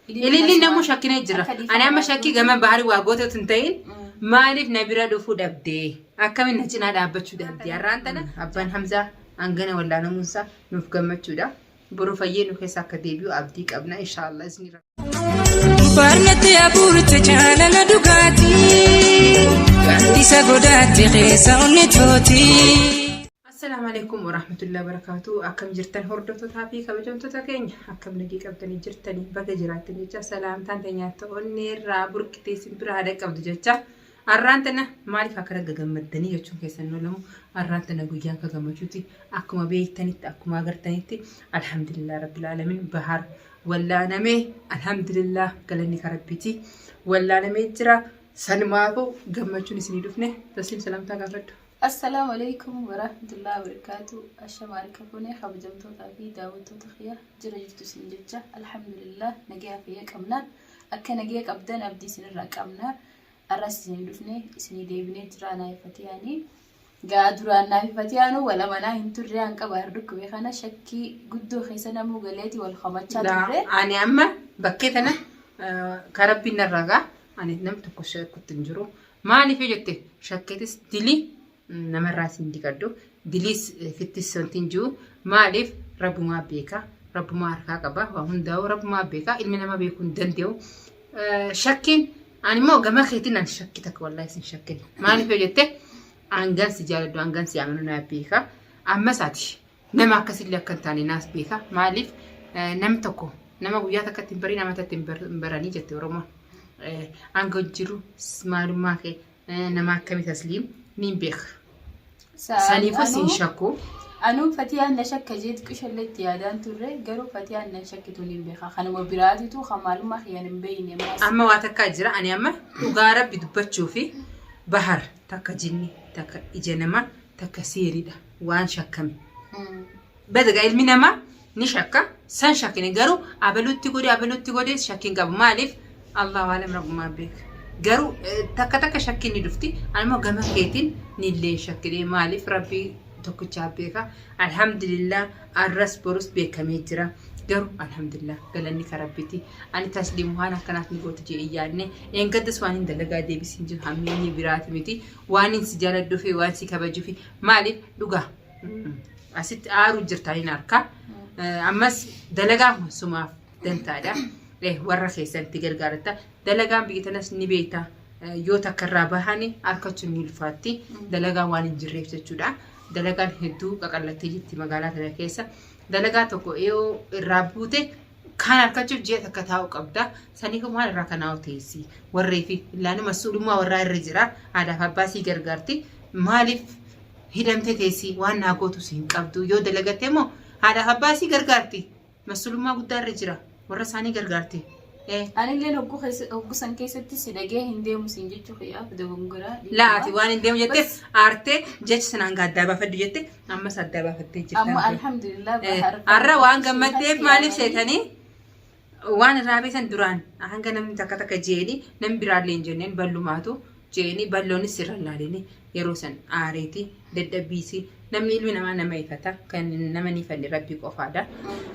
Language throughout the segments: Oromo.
اللي نمو شاكين جرا أنا أما شاكي جماعة بحري واقوته تنتين مالف نبيرا دفو دبدي أكمل نجنا دابتشو دبدي أرانتنا أبان حمزة أنجنا ولا نموسى نفكمتشو دا بروفايين وكيسا كديبيو أبديك أبنا إن شاء الله إذن بارنتي أبورت جانا ندوغاتي كانتي سغوداتي خيسا ونتوتي. السلام عليكم ورحمة الله وبركاته. أكم جرتن هردتو تابي كبجمتو تكين أكم نجي كبتني جرتني بقى جراتني جا سلام تانتني توني رابور كتي سبرا هذا كبد جتا أرانتنا مالي فكرة جمدني يجون كيسنو لهم أرانتنا جوجان كجمجوتي أكما بيتني أكما قرتني الحمد لله رب العالمين بحر ولا نمي الحمد لله قالني كربيتي ولا نمي جرا سنماكو جمجوني سنيدفني تسليم سلام تاجرد. السلام عليكم ورحمة الله وبركاته. الشمال كفوني خبجمتو تابي داوتو تخيا جرجتو سنجتة الحمد لله نجيها فيك أمنا أكن نجيك أبدان أبدي سنرك أمنا الرأس سندفني سندي بني ترانا يفتياني قادرانا يفتيانو ولا منا هنتريان كباردك ويخنا شكي قدو خيسنا مغليتي والخماتشات لا أنا أما بكيت أنا كربينا الرجع أنا نمت كنت نجرو ما أنا في جتة شكيت دلي نمرة سنديكادو دليس فتي سنتينجو مالف رب ما بيكا رب ما أركا كبا وهنداو رب ما بيكا إلمنا ما بيكون دنديو شكين أنا ما جمع خيتين عن شكتك والله سن شكين مالف يجته عنجان سجالة عنجان سيعملونا بيكا أما ساتي نما كسر لك كنتاني ناس بيكا مالف نمتكو نما وياك تتمبري نما تتمبراني جت ورما عنجرو سمارو ماكي نما كمي تسليم مين بيخ سانيفو سينشاكو أنو فتيان نشك جيد كشلت يادان توري قالوا فتيان نشك تونين بيخا خانو مبراتي تو خمالو ما خيان مبيني أما واتكا جرا أنا أما وغارب بدبت شوفي بحر تكا جني تكا إجنما تكا سيريدا وان شكم بدأ علمنا ما نشكا سان شكين قالوا أبلوتي قولي شكين قبل مالف الله أعلم رب ما بيك قالوا تك شكيني دفتي أنا ما جمع كيتين نيلي شكلي مالف ربي تكتشا بيكا الحمد لله الرس بروس بيكا ميجرا قالوا الحمد لله قالني كربيتي أنا تسليم وانا كانت نقول تجي إياني إن قدس وانين دلقا دي بسنجو هميني براتي ميتي وانين سجالة دوفي وانسي كبجو في مالف لغا أسيت آرو جرتاني ناركا أمس دلقا سماف دنتادا له ورا خيسان تجرجارتا دلقان بيجتناس نبيتا يوتا كرابهاني أركض نيلفاتي دلقان وان جريف تجودا دلقان هدو كقلة تيجي مقالات الكيسة دلقان تكو إيو الرابوته كان أركض جيت كتاو قبدا سنيكم هان ركناو تيسي وريفي لأنه مسؤول ما ورا الرجرا هذا فباسي جرجارتي مالف هدم تيسي وان ناقوتو سين قبدو يو دلقتيمو هذا فباسي جرجارتي مسؤول ما قد الرجرا ورا ساني جرجارتي أنا اللي نقول سنكيستي سيداجي هندي مسنجي تخيا بدوغورا لا أتوان هندي مجتة أرتة جت سنان قدابة فدو جتة أما سدابة فتة جتة أما الحمد لله بحر أرى وان قمتة مالف سيتاني وان رابي سندران أهان نم تكتك جيني نم برادلين جنين بلو ماتو جيني بلوني سيران لاليني يروسن آريتي ددبيسي namni ilmi namaa nama ifata kan nama ni fanni rabbi qofaadha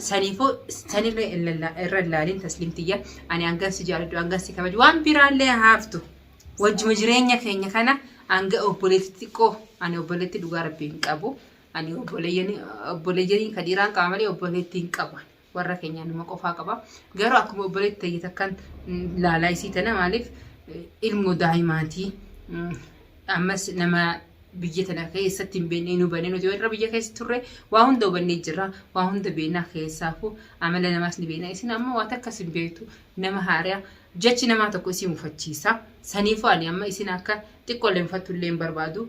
sanifo sanirra irra laalin taslimtiyya ani angansi jaaladu angansi kabaju waan biraallee haaftu wajjuma jireenya keenya kana anga obboleetti qo ani obboleetti dhugaa rabbiin qabu ani obboleeyyan kadiiraan qaamalee obboleettiin qabu warra keenya nama qofaa qaba garuu akkuma obboleetti tayyita kan laalaa isii tana maaliif ilmu daa'imaati ammas nama بيجتنا كيس ستين بيني وبينه جو الرب يجي كيس ترى وهم دو بني جرا وهم دبينا كيسافو عملنا ما سني بينا إسنا أما واتكسب بيتو نما هاريا جتش نما تكوسي مفتشيسا سنيفو أني أما إسنا أكا تقول لهم فتولين بربادو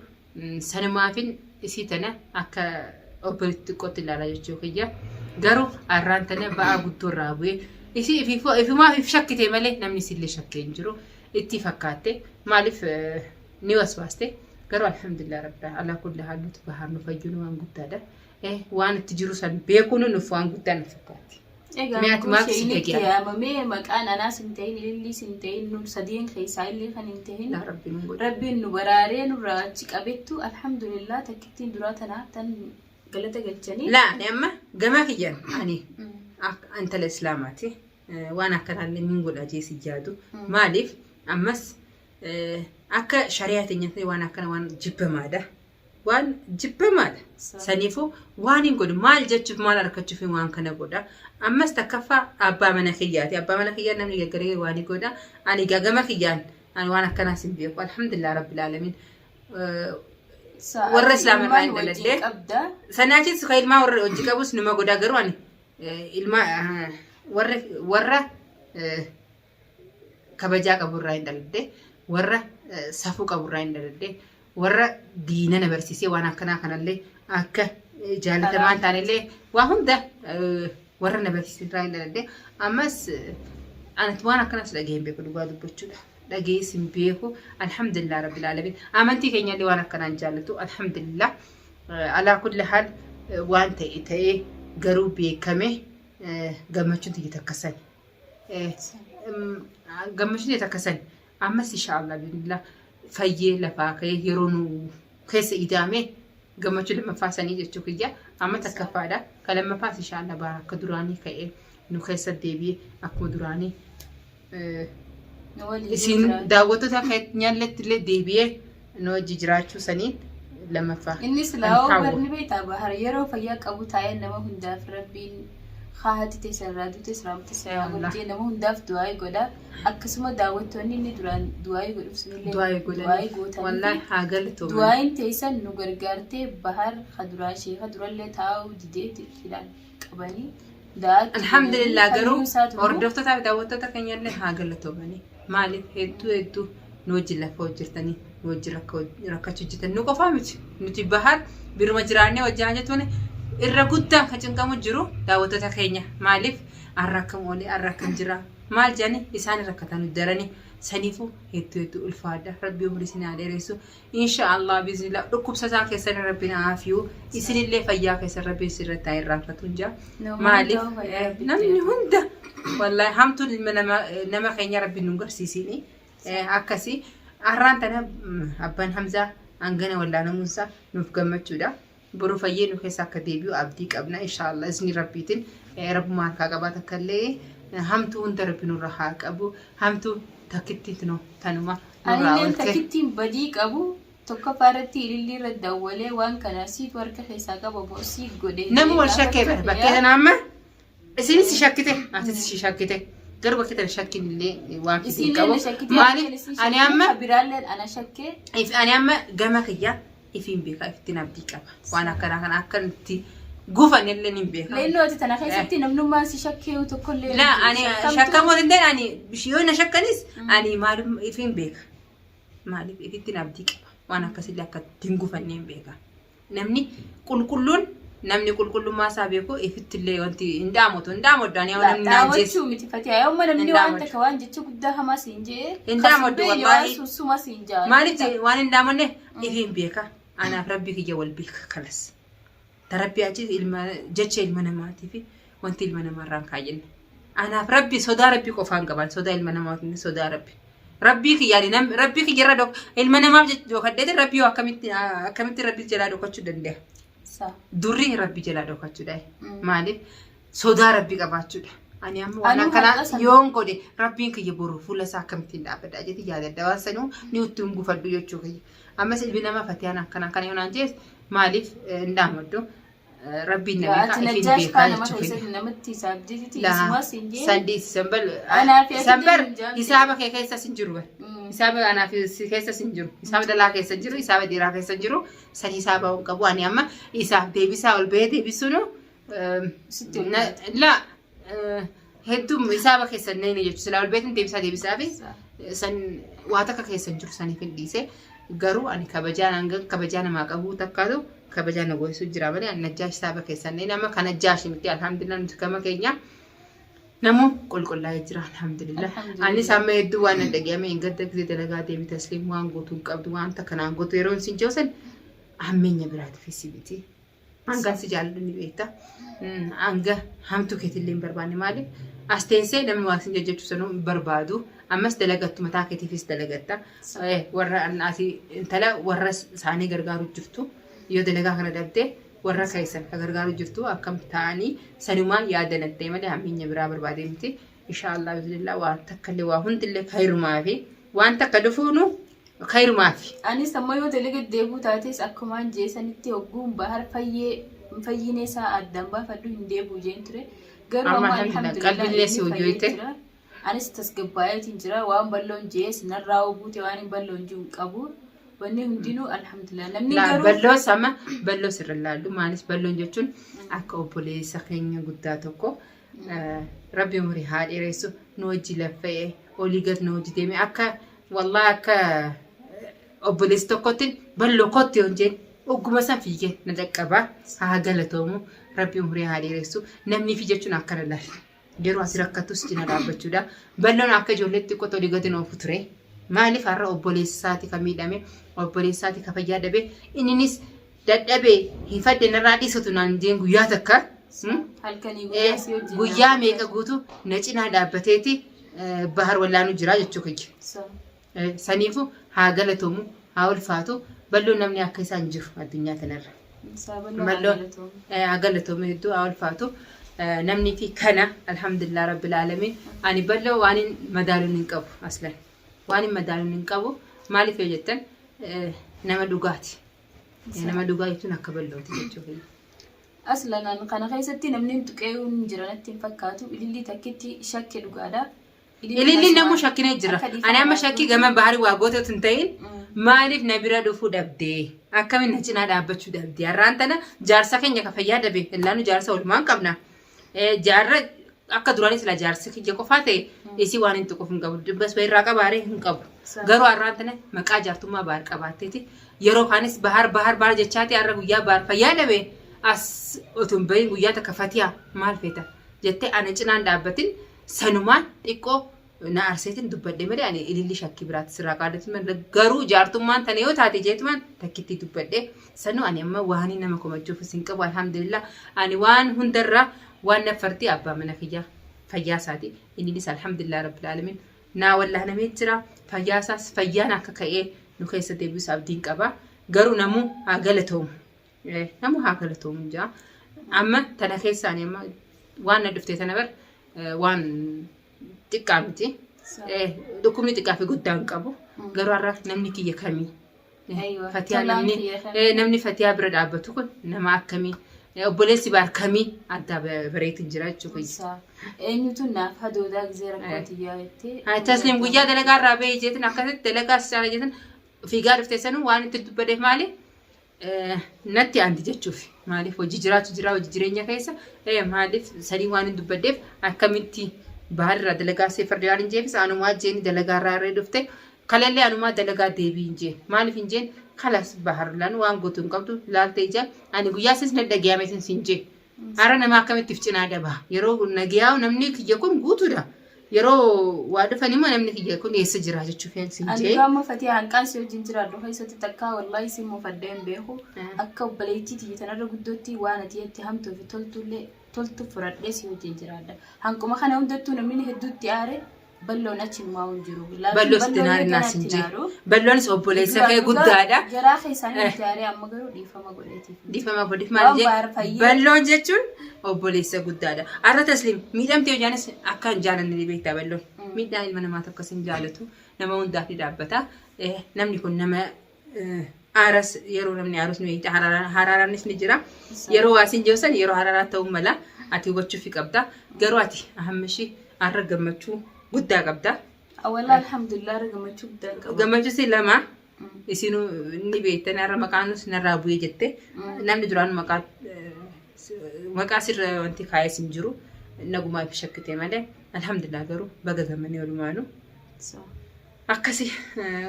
سنة ما فين إسيتنا أكا أوبرت قتل على يجوكيا قالوا أرانتنا بقى قدور رابي إسي في ما في شك تملي نمني سيل شك ينجرو اتفاقاتي مالف نيوس واسطة قالوا الحمد لله رب على كل حال تبهر نفجون وان قدادا وان تجروسن بيكونوا نفوان قدان فكاتي مئات ماكس يا مامي مكان انا سنتين اللي سنتين نور صدين خيسا اللي خننتين لا ربي نقول ربي نبرارين وراتك ابيتو الحمد لله تكتين دراتنا تن قلت قلتني لا انا اما جماك جن يعني انت الاسلاماتي waan akkanaallee min godha jeesi jaadu maaliif ammas akka shari'aa teenyatti waan akkana waan jibbamaadha waan jibbamaadha saniifuu waan hin godhu maal jechuuf maal argachuuf waan kana godha ammas takkaffaa abbaa mana kiyyaa namni gaggaree waan godha ani gagama kiyyaan ani waan akkanaas hin beeku alhamdulillah rabbil alamin warra islaamaa irraa daladee sanaachis ka ilmaa warra hojii qabus numa godha garuu ani ilmaa warra kabajaa qabu irraa hin daladee warra safuu qabu irraa hin daladee warra diina na barsiisee waan akkanaa kanallee akka jaalatamaan taanillee waa hunda warra na barsiisee irraa hin daladee ammas anatti waan akkanaas dhagee hin beeku dhugaa dubbachuudha. Dhagees hin beeku alhamdulillah rabbil alamin amantii keenyallee waan akkanaan jaallatu alhamdulillah alaa kulli haal waan ta'e garuu beekame gammachuun tiyya takkasan gammachuun tiyya takkasan ammas inshaallah billah fayyee lafaa ka'ee yeroo nu keessa idaame gammachuu lammaffaa sanii jechuu kiyya amma takkaffaadha ka lammaffaas inshaallah baara akka duraanii ka'ee nu keessa deebi'ee akkuma duraanii isin daawwattoota keenyalletti illee deebi'ee nu wajji jiraachuu saniin lammaffaa. Innis laawoo barni beektaa bahar yeroo fayyaa qabu taa'ee nama hundaaf rabbiin haati teessarraa duute siraamti siraa godhee nama hundaaf du'aa godha akkasuma daawwattoonni inni duraan du'aa godhuuf sunillee du'aa gootanii wallahi haa galatoomne du'aan teessan nu gargaartee bahar haduraa ishee hadurallee taa'uu dideetti filan qabanii alhamdulillah garuu hordoftoota daawwattoota keenyallee haa galatoomanii maaliif hedduu nu wajji lafa hojjetanii nu wajji rakkachuu hojjetan nu qofaa miti nuti bahar biruma jiraannee hojjaa jechuun irra guddaan kan cinqamu jiru daawwattoota keenya maaliif arrakkam oolee arrakkam jira maal jedhani isaan rakkatan darani saniifuu hedduu ulfaadha rabbi umrii isin haa dheeressu inshaallah biiznillah dhukkubsataa keessan rabbiin aafiyu isinillee fayyaa keessan rabbi isirratti haa irraanfatu jaa maaliif namni hunda wallahi hamtu nama keenya rabbi nu garsiisini akkasi arraan tana abbaan Hamzaa angana wallaanamuunsa nuuf gammachuudha boru fayyee nu keessa akka deebi'u abdii qabna inshaallah izni rabbiitiin rabbumaan kaa qabaata kallee hamtu hunda rabbi nurra haa qabu hamtu takkittiin no tanuma ani takkittiin badii qabu tokko faaratti ililli irra dawwalee waan kana siif harka keessaa qaba boosii godhe nama wal shakkee bakkee tana amma isinis shakkite atis shakkite garba kita shakkin illee waan kitin qabu maaliif ani amma biraalleen ana shakkee ani amma gama kiyya ifin beeka iftin abdii qaba waan akkana kana akkanatti gufan illee nin beeka leellooti tana keessatti namnummaan si shakkee tokko illee la ani shakkamoo dindee ani bishiyoona shakkanis ani maalum ifin beeka maaliif iftin abdii qaba waan akkasii akka dingufanne beeka namni qulqulluun namni qulqullummaa isaa beeku ifittillee wanti indaamotu namni naajjeessu miti fatiyaa yoo namni waan takka waan jecha guddaa hamaa siin jee indaamotu wallahi susuma siin jaa maaliif waan indaamonne ifin beeka anaaf rabbi kiyya wal beeka kalas tarabbi achi jecha ilma namaatiif wanti ilma namaarraan kaayenne anaaf rabbi sodaa rabbi qofaan qaban sodaa ilma namaatiin sodaa rabbi kiyya rabbi kiyya irra ilma namaaf dhokadheeti rabbi yoo akkamitti rabbi jalaa dhokachuu danda'a durri rabbi jalaa dhokachuudha maaliif sodaa rabbi qabaachuudha ani amma waan akkana yoon godhe rabbiin kiyya boru fuula isaa akkamittiin dhaabadha jeeti yaadadha waan sanuu ni uttuun gufadhu jechuu kiyya ammas ilmi namaa fatiyaan akkana kana yoonaan jees maaliif indaamaddu rabbiin nabeeka ifin beekaa jechuu kiyya namatti isaabdiiti isumas hin jee sandii sambar hisaaba kee keessa sin jiru hisaaba anaaf keessa sin jiru hisaaba dalaa keessa jiru hisaaba dhiiraa keessa jiru san hisaaba waan qabu ani amma isaaf deebisaa ol bahee deebisuun la hedduu hisaaba keessa neeni jechuudha silaa ol baheetiin deebisaa fi san waa takka keessa jiru saniif hin dhiise garuu ani kabajaa namaa qabu takkaatu kabajaa na goosuu jira malee ani najjaash hisaaba keessa neeni amma kan najjaash miti alhamdulillah nuti gama keenya namu qulqullaa'ee jira alhamdulillah anis amma hedduu waan dhaga'ame hin gadda gisee dalagaa deebi tasliim waan gootuun qabdu waan takkanaan gootu yeroo isin joosan hammeenya biraatiif sibiti hangaan si jaalladhu ni beekta hanga hamtu keetillee hin barbaanne maaliif as teessee namni waan isin jajjachuu sanuu barbaadu ammas dalagattu mataa keetiifis dalagatta warra annaati intala warra isaanii gargaaru jirtu yoo dalagaa kana dhabdee warra keessan gargaaru jirtu akkam ta'anii sanumaa yaadanattee malee hammeenya biraa barbaadee miti inshallah bismillah waan takka illee waa hundillee khayrumaa fi waan takka dhufuunu khayrumaa fi ani samma yoo delega deebu taates akkumaan jeesanitti hogguun bahar fayyine saa addan baafadhu hin deebu jeen ture garuu amma alhamdulillah qalbilee si hojjete anis tasgabbaayatiin jira waan balloon jees narraa obuute waan hin balloon jiru qabu wanni hundinuu alhamdulillah namni garuu balloo sama balloo sirralaallu maanis balloon jechuun akka obboleessa keenya guddaa tokko rabbi umurii haa dheeressu nu wajji laffa'ee olii gad nu wajji deeme akka wallahi akka obboleessi tokkotti balloo kotti hojjeen ogguma san fiigee na dhaqqabaa haa galatoomu rabbi umurii haa dheeressu namni fi jechuun akkana laal yeroo asii rakkattus cina dhaabbachuudha balloon akka ijoolleetti qoto olii gad noofu ture maaliif har'a obboleessaati kan miidhame obboleessaati kan fayyaa dhabe inninis dadhabee hifadde narraa dhiisatu naan jeen guyyaa takka halkanii guyyaa meeqa guutu na cinaa dhaabbateeti bahar wallaanu jira jechuu kiyya saniifu haa galatoomu haa ulfaatu balloon namni akka isaan jiru addunyaa kanarra balloon haa galatoomu hedduu haa ulfaatu namni fi kana alhamdulillah rabbil alamin ani balloo waan madaaluun hin qabu aslan waan madaaluun hin qabu maaliif yoo jettan nama dhugaati nama dhugaa jechuun akka ballooti jechuudha. Aslan kana keessatti namni tuqeewun jiranatti hin fakkaatu ililli takkitti shakkii dhugaadha. Ililli namu shakkine jira. Ani amma shakkii gama bahari waa gootetu hin ta'in maaliif na bira dhufuu dhabdee akkamiin na cinaa dhaabbachuu dhabdee har'aan tana jaarsa keenya ka fayyaa dhabe illaanu jaarsa olmaan qabna. Jaarra akka duraanii sila jaarsa kiyya qofaa ta'e isii waan hin tuquuf hin qabu dubbas bayirraa qabaaree hin qabu. Garuu har'aan tana maqaa jaartummaa bahar qabaatteeti yeroo kaanis bahar jechaati har'a guyyaa bahar fayyaa dhabe as otun bayin guyyaa takka fatiyaa maal feeta jettee ana cinaan dhaabbatin sanumaan xiqqoo na arseetin dubbadde malee ani ililli shakkii biraatti sirraa qaadatin garuu jaartummaan tana yoo taate jeetumaan takkitti dubbadde sanu ani amma waan nama komachuuf isin qabu alhamdulillah ani waan hundarraa waan nafartii abbaa mana kiyyaa fayyaa isaati innis alhamdulillah rabbil alamin naa wallah namee jira fayyaa isaas fayyaan akka ka'ee nu keessa deebisu abdiin qaba garuu namu haa galatoomu namu haa galatoomu jaa amma tana keessaani amma waan na dhuftee tana bar waan xiqqaa miti dhukkubni xiqqaa fi guddaa hin qabu garuu har'a namni kiyya kamii fatiyaa namni fatiyaa bira dhaabbatu kun nama akkamii obboleessi baar kamii adda bareetin jira jechuudha. Eenyutu naaf hadoodaa gizee rakkooti yaa'ettee. Tasliim guyyaa dalagaa irraa bahee jeetin akkasitti dalagaa isaanii jeetin fiigaa dhuftee sanuu waan itti dubbadeef maali natti aanti jechuuf maaliif hojii jiraatu jira hojii jireenya keessa maaliif sadii waan hin dubbaddeef akkamitti bahar irraa dalagaa seefardee waan hin jeefis anumaa jeeni dalagaa irraa irree dhufte kalallee anumaa dalagaa deebii hin jeen maaliif hin jeen kalas bahar lan waan gootu hin qabdu laaltee ija ani guyyaa sis na dhagayame sin jee ara nama akkamitti cinaa daba yeroo nagayaa namni kiyya kun guutuudha yeroo waa dhufanii moo namni kiyya kun eessa jira jechuuf sin jee ani gama fatii hanqaan si wajjin jira dhufa isatti takkaa wallahi si mufaddeen beeku akka obboleettii tanarra guddootti waan ati itti hamtuu fi toltu furadhee si wajjin jiraadha hanquma kana hundattuu namni hedduutti aare balloon achiin maa jiru balloon istinaari naasin jee balloonis obboleessa kee guddaadha garaa keessaanii itti aare amma garuu dhiifama godheetiif maal jee balloon jechuun obboleessa guddaadha har'a tasliim miidhamtee hojaanis akka hin jaalanne beektaa balloon miidhaan ilma namaa tokko sin jaalatu nama hundaaf ni dhaabbata namni kun nama aaras yeroo namni aaras ni beekta haraaraanis ni jira yeroo waasin jeesan yeroo haraaraa ta'uu mala ati hubachuuf qabda garuu ati ahammishii har'a gammachuu guddaa qabda. Awwaala alhamdulillah gammachuu guddaa qaba. Gammachuu lama isinu ni beektan har'a maqaanus narraa bu'ee jette namni duraan maqaa sirra wanti kaayee sin jiru nagumaa fi shakkite malee alhamdulillah garuu baga gammanii walumaanu. Akkasi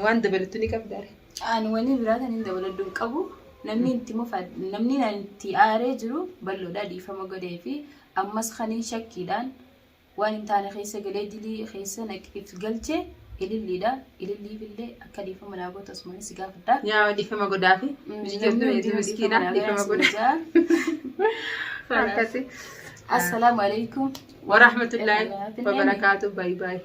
waan dabalatu ni qabdaare. Ani wani biraatan hin dabalatu qabu namni itti aaree jiru balloodhaa dhiifama godhee fi ammas kaniin shakkiidhaan waan hin taane keessa galee dilii keessa naqiif galchee ililliidha ilillii billee akka dhiifama laagoota osmanis gaafadha yaa dhiifama godhaa fi miskiina dhiifama godhaa assalaamu alaykum wa rahmatullahi wa barakaatuh bye bye